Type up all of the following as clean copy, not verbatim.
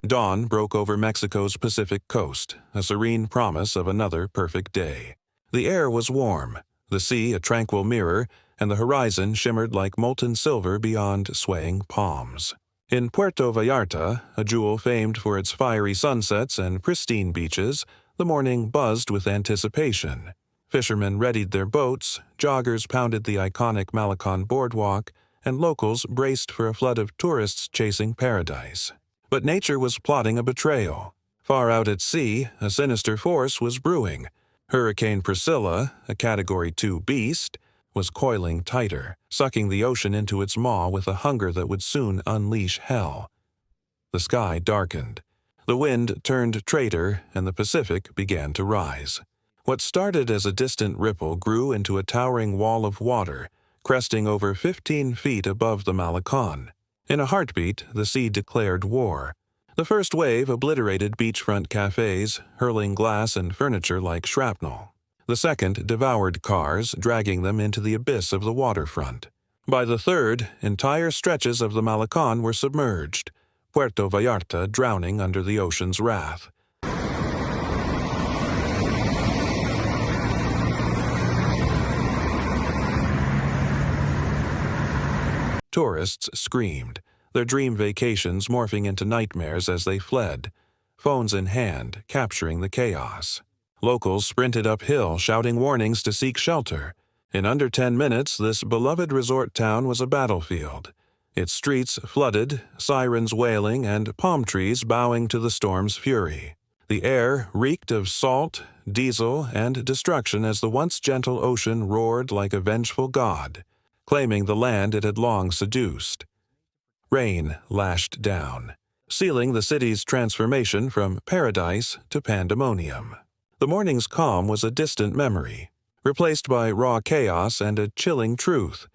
Dawn broke over Mexico's Pacific coast, a serene promise of another perfect day. The air was warm, the sea a tranquil mirror, and the horizon shimmered like molten silver beyond swaying palms. In Puerto Vallarta, a jewel famed for its fiery sunsets and pristine beaches, the morning buzzed with anticipation. Fishermen readied their boats, joggers pounded the iconic Malecon boardwalk, and locals braced for a flood of tourists chasing paradise. But nature was plotting a betrayal. Far out at sea, a sinister force was brewing. Hurricane Priscilla, a Category 2 beast, was coiling tighter, sucking the ocean into its maw with a hunger that would soon unleash hell. The sky darkened. The wind turned traitor, and the Pacific began to rise. What started as a distant ripple grew into a towering wall of water, cresting over 15 feet above the Malecon. In a heartbeat, the sea declared war. The first wave obliterated beachfront cafes, hurling glass and furniture like shrapnel. The second devoured cars, dragging them into the abyss of the waterfront. By the third, entire stretches of the Malecon were submerged, Puerto Vallarta drowning under the ocean's wrath. Tourists screamed, their dream vacations morphing into nightmares as they fled, phones in hand, capturing the chaos. Locals sprinted uphill, shouting warnings to seek shelter. In under 10 minutes, this beloved resort town was a battlefield. Its streets flooded, sirens wailing, and palm trees bowing to the storm's fury. The air reeked of salt, diesel, and destruction as the once gentle ocean roared like a vengeful god, claiming the land it had long seduced. Rain lashed down, sealing the city's transformation from paradise to pandemonium. The morning's calm was a distant memory, replaced by raw chaos and a chilling truth.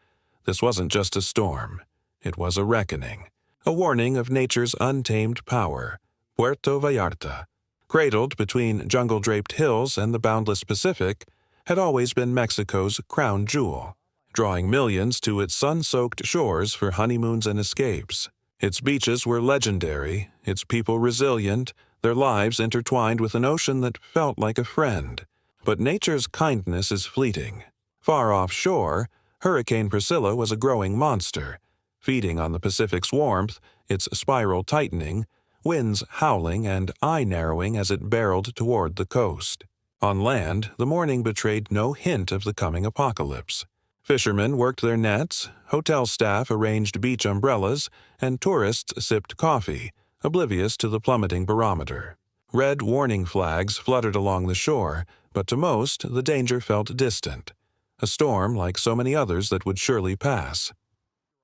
This wasn't just a storm. It was a reckoning, a warning of nature's untamed power. Puerto Vallarta, cradled between jungle-draped hills and the boundless Pacific, had always been Mexico's crown jewel, drawing millions to its sun-soaked shores for honeymoons and escapes. Its beaches were legendary, its people resilient, their lives intertwined with an ocean that felt like a friend. But nature's kindness is fleeting. Far offshore, Hurricane Priscilla was a growing monster, feeding on the Pacific's warmth, its spiral tightening, winds howling and eye-narrowing as it barreled toward the coast. On land, the morning betrayed no hint of the coming apocalypse. Fishermen worked their nets, hotel staff arranged beach umbrellas, and tourists sipped coffee, oblivious to the plummeting barometer. Red warning flags fluttered along the shore, but to most, the danger felt distant. A storm like so many others that would surely pass.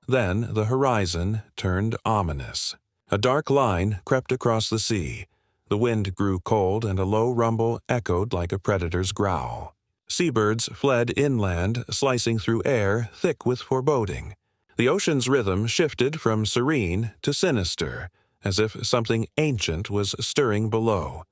Then the horizon turned ominous. A dark line crept across the sea. The wind grew cold and a low rumble echoed like a predator's growl. Seabirds fled inland, slicing through air thick with foreboding. The ocean's rhythm shifted from serene to sinister, as if something ancient was stirring below.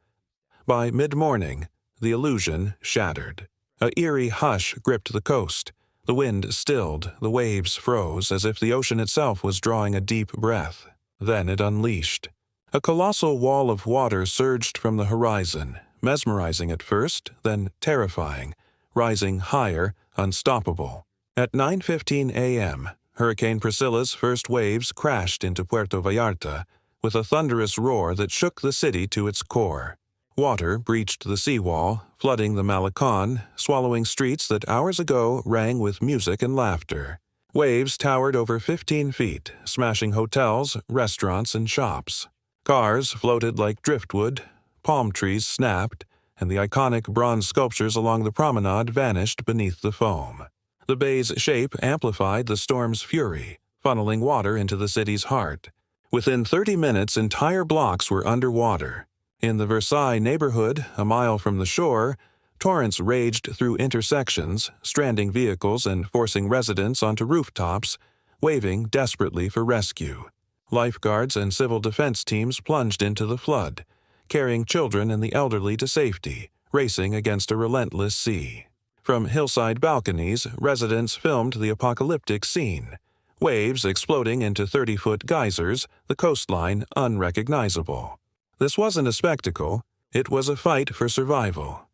By mid-morning, the illusion shattered. A eerie hush gripped the coast. The wind stilled, the waves froze, as if the ocean itself was drawing a deep breath. Then it unleashed. A colossal wall of water surged from the horizon, mesmerizing at first, then terrifying, rising higher, unstoppable. At 9:15 a.m., Hurricane Priscilla's first waves crashed into Puerto Vallarta with a thunderous roar that shook the city to its core. Water breached the seawall, flooding the Malecon, swallowing streets that hours ago rang with music and laughter. Waves towered over 15 feet, smashing hotels, restaurants, and shops. Cars floated like driftwood, palm trees snapped, and the iconic bronze sculptures along the promenade vanished beneath the foam. The bay's shape amplified the storm's fury, funneling water into the city's heart. Within 30 minutes, entire blocks were underwater. In the Versailles neighborhood, a mile from the shore, torrents raged through intersections, stranding vehicles and forcing residents onto rooftops, waving desperately for rescue. Lifeguards and civil defense teams plunged into the flood, carrying children and the elderly to safety, racing against a relentless sea. From hillside balconies, residents filmed the apocalyptic scene. Waves exploding into 30-foot geysers, the coastline unrecognizable. This wasn't a spectacle, it was a fight for survival.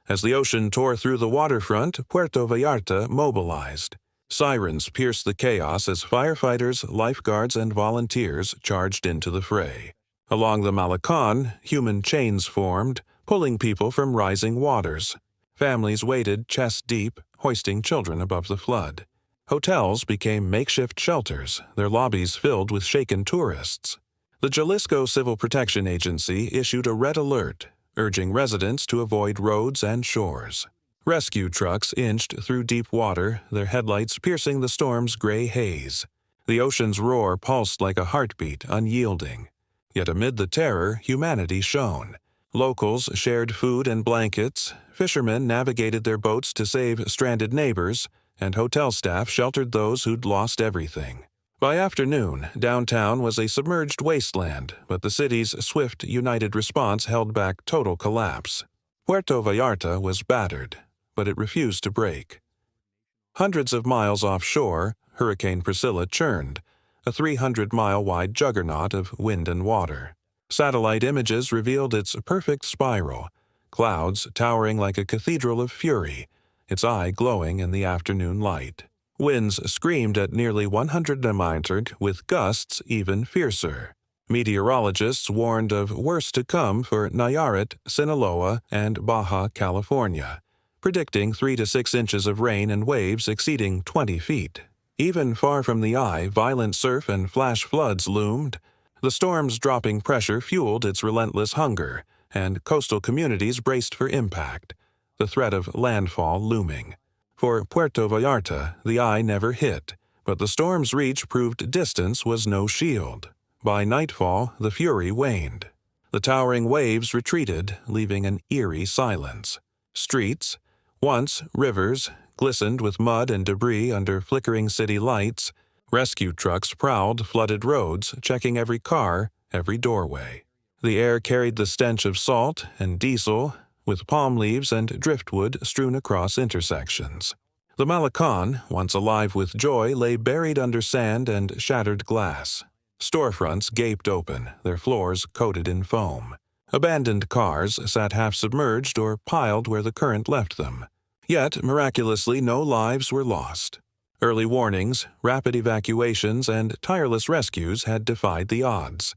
As the ocean tore through the waterfront, Puerto Vallarta mobilized. Sirens pierced the chaos as firefighters, lifeguards, and volunteers charged into the fray. Along the Malecón, human chains formed, pulling people from rising waters. Families waited chest-deep, hoisting children above the flood. Hotels became makeshift shelters, their lobbies filled with shaken tourists. The Jalisco Civil Protection Agency issued a red alert, urging residents to avoid roads and shores. Rescue trucks inched through deep water, their headlights piercing the storm's gray haze. The ocean's roar pulsed like a heartbeat, unyielding. Yet amid the terror, humanity shone. Locals shared food and blankets, fishermen navigated their boats to save stranded neighbors, and hotel staff sheltered those who'd lost everything. By afternoon, downtown was a submerged wasteland, but the city's swift, united response held back total collapse. Puerto Vallarta was battered, but it refused to break. Hundreds of miles offshore, Hurricane Priscilla churned, a 300-mile-wide juggernaut of wind and water. Satellite images revealed its perfect spiral, clouds towering like a cathedral of fury, its eye glowing in the afternoon light. Winds screamed at nearly 100 km/h, with gusts even fiercer. Meteorologists warned of worse to come for Nayarit, Sinaloa, and Baja California, predicting 3 to 6 inches of rain and waves exceeding 20 feet. Even far from the eye, violent surf and flash floods loomed. The storm's dropping pressure fueled its relentless hunger, and coastal communities braced for impact, the threat of landfall looming. For Puerto Vallarta, the eye never hit, but the storm's reach proved distance was no shield. By nightfall, the fury waned. The towering waves retreated, leaving an eerie silence. Streets, once rivers, glistened with mud and debris under flickering city lights. Rescue trucks prowled flooded roads, checking every car, every doorway. The air carried the stench of salt and diesel, with palm leaves and driftwood strewn across intersections. The Malecón, once alive with joy, lay buried under sand and shattered glass. Storefronts gaped open, their floors coated in foam. Abandoned cars sat half-submerged or piled where the current left them. Yet, miraculously, no lives were lost. Early warnings, rapid evacuations, and tireless rescues had defied the odds.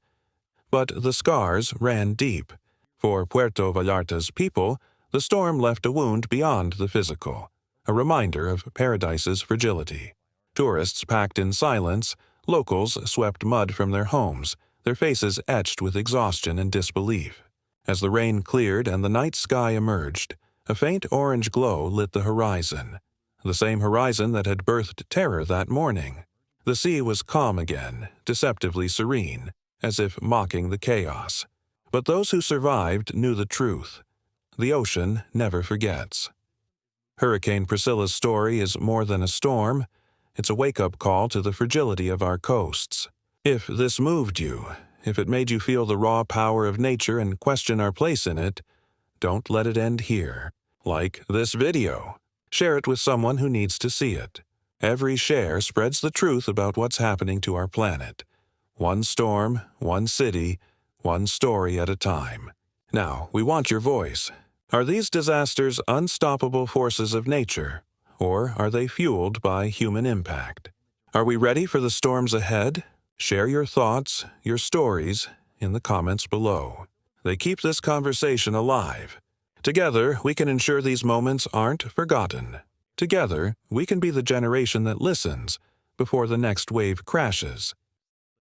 But the scars ran deep. For Puerto Vallarta's people, the storm left a wound beyond the physical, a reminder of Paradise's fragility. Tourists packed in silence, locals swept mud from their homes, their faces etched with exhaustion and disbelief. As the rain cleared and the night sky emerged, a faint orange glow lit the horizon, the same horizon that had birthed terror that morning. The sea was calm again, deceptively serene, as if mocking the chaos. But those who survived knew the truth. The ocean never forgets. Hurricane Priscilla's story is more than a storm. It's a wake-up call to the fragility of our coasts. If this moved you, if it made you feel the raw power of nature and question our place in it, don't let it end here. Like this video. Share it with someone who needs to see it. Every share spreads the truth about what's happening to our planet. One storm, one city, one story at a time. Now, we want your voice. Are these disasters unstoppable forces of nature, or are they fueled by human impact? Are we ready for the storms ahead? Share your thoughts, your stories, in the comments below. They keep this conversation alive. Together, we can ensure these moments aren't forgotten. Together, we can be the generation that listens before the next wave crashes.